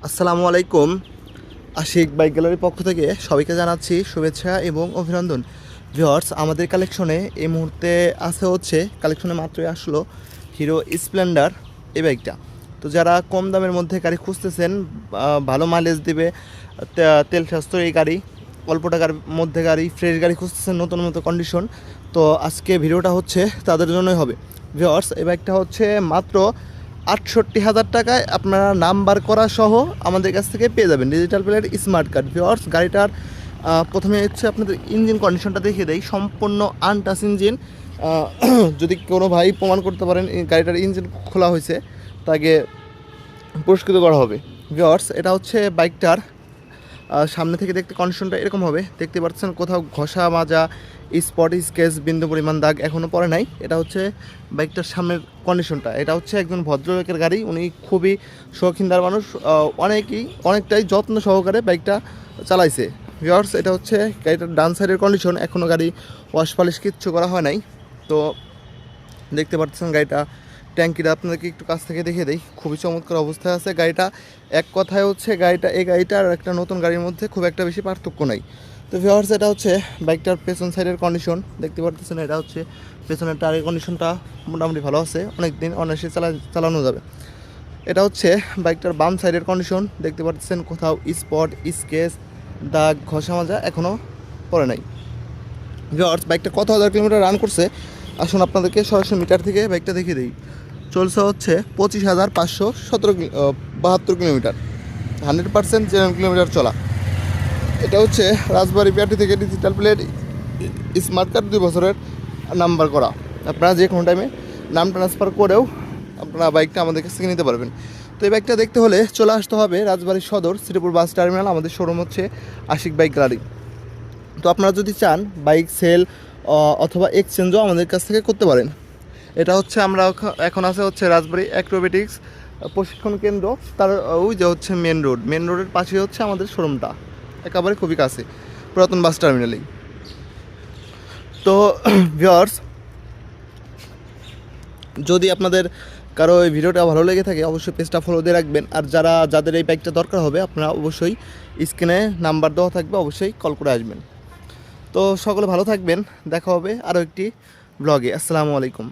আসসালামু আলাইকুম। আশিক বাইক গ্যালারির পক্ষ থেকে সবাইকে জানাচ্ছি শুভেচ্ছা এবং অভিনন্দন। ভিউয়ার্স, আমাদের কালেকশনে এই মুহূর্তে কালেকশনে মাত্রই আসলো হিরো স্প্লেন্ডার এই বাইকটা। তো যারা কম দামের মধ্যে গাড়ি খুঁজতেছেন, ভালো মাইলেজ দিবে, তেল স্বাস্থ্য এই গাড়ি, অল্প টাকার মধ্যে গাড়ি, ফ্রেশ গাড়ি খুঁজতেছেন, নতুন মতো কন্ডিশন, তো আজকে ভিডিওটা তাদের জন্যই হবে। ভিউয়ার্স, এই বাইকটা মাত্র ৬৮,০০০ টাকায় আপনারা নাম্বার করা সহ আমাদের কাছ থেকে পেয়ে যাবেন digital plate smart card. Viewers, গাড়িটার প্রথমে আপনাদের ইঞ্জিন কন্ডিশনটা দেখিয়ে দেয়, সম্পূর্ণ আনটাচ ইঞ্জিন। যদি কোনো ভাই প্রমাণ করতে পারেন এই গাড়িটার ইঞ্জিন খোলা হয়েছে, তাকে পুরস্কৃত করা হবে। ভিউয়ার্স, এটা বাইকটার সামনে থেকে দেখতে কন্ডিশনটা এরকম হবে। দেখতে পাচ্ছেন কোথাও ঘষা মাজা, স্পট স্কেচ, বিন্দু পরিমাণ দাগ এখনও পড়ে নাই। এটা বাইকটার সামনের কন্ডিশনটা। এটা একজন ভদ্রলোকের গাড়ি, উনি খুবই শৌখিনদার মানুষ, অনেকটাই যত্ন সহকারে বাইকটা চালাইছে। ভিউয়ার্স, এটা গাড়িটার ডান সাইডের কন্ডিশন। এখনও গাড়ি ওয়াশ পালিশ কিচ্ছু করা হয় নাই। তো দেখতে পাচ্ছেন গাড়িটা, ট্যাঙ্কিটা আপনাদেরকে একটু কাছ থেকে দেখিয়ে দেই, খুবই চমৎকার অবস্থায় আছে গাড়িটা। এক কথায় এই গাড়িটা আর একটা নতুন গাড়ির মধ্যে খুব একটা বেশি পার্থক্য নাই। তো ভিউয়ার্স, এটা বাইকটার পেছন সাইডের কন্ডিশন। দেখতে পাচ্ছেন এটা পেছনের টায়ারের কন্ডিশনটা মোটামুটি ভালো আছে, অনেক দিন অনায়াসে চালানো যাবে। এটা বাইকটার বাম সাইডের কন্ডিশন। দেখতে পাচ্ছেন কোথাও স্পট স্কেচ, দাগ, ঘষা মাজা এখনও পড়ে নাই। ভিউয়ার্স, বাইকটা কত হাজার কিলোমিটার রান করছে আসুন আপনাদেরকে সরাসরি মিটার থেকে বাইকটা দেখিয়ে দিই। চলছে 25,572 কিলোমিটার, 100% জেনুইন কিলোমিটার চলা। এটা রাজবাড়ী পিআরটি থেকে ডিজিটাল প্লেট স্মার্ট কার্ড 2 বছরের নাম্বার করা। আপনারা যে কোনো টাইমে নাম ট্রান্সফার করেও আপনারা বাইকটা আমাদের কাছ থেকে নিতে পারবেন। তো এই বাইকটা দেখতে হলে চলে আসতে হবে রাজবাড়ী সদর শ্রীপুর বাস টার্মিনাল। আমাদের শোরুম আশিক বাইক গ্যালারি। তো আপনারা যদি চান বাইক সেল অথবা এক্সচেঞ্জও আমাদের কাছ থেকে করতে পারেন। এটা আমরা এখন রাজবাড়ী অ্যাক্রোবেটিক্স প্রশিক্ষণ কেন্দ্র, তার ওই যে মেন রোডের পাশে আমাদের শোরুমটা, একেবারে খুবই কাছে পুরাতন বাস টার্মিনালেই। তো ভিউয়ার্স, যদি আপনাদের কারো এই ভিডিওটা ভালো লেগে থাকে অবশ্যই পেজটা ফলো দিয়ে রাখবেন। আর যাদের এই বাইকটা দরকার হবে আপনারা অবশ্যই স্ক্রিনে নাম্বার দেওয়া থাকবে, অবশ্যই কল করে আসবেন। তো সকলে ভালো থাকবেন, দেখা হবে আরও একটি ব্লগে। আসসালামু আলাইকুম।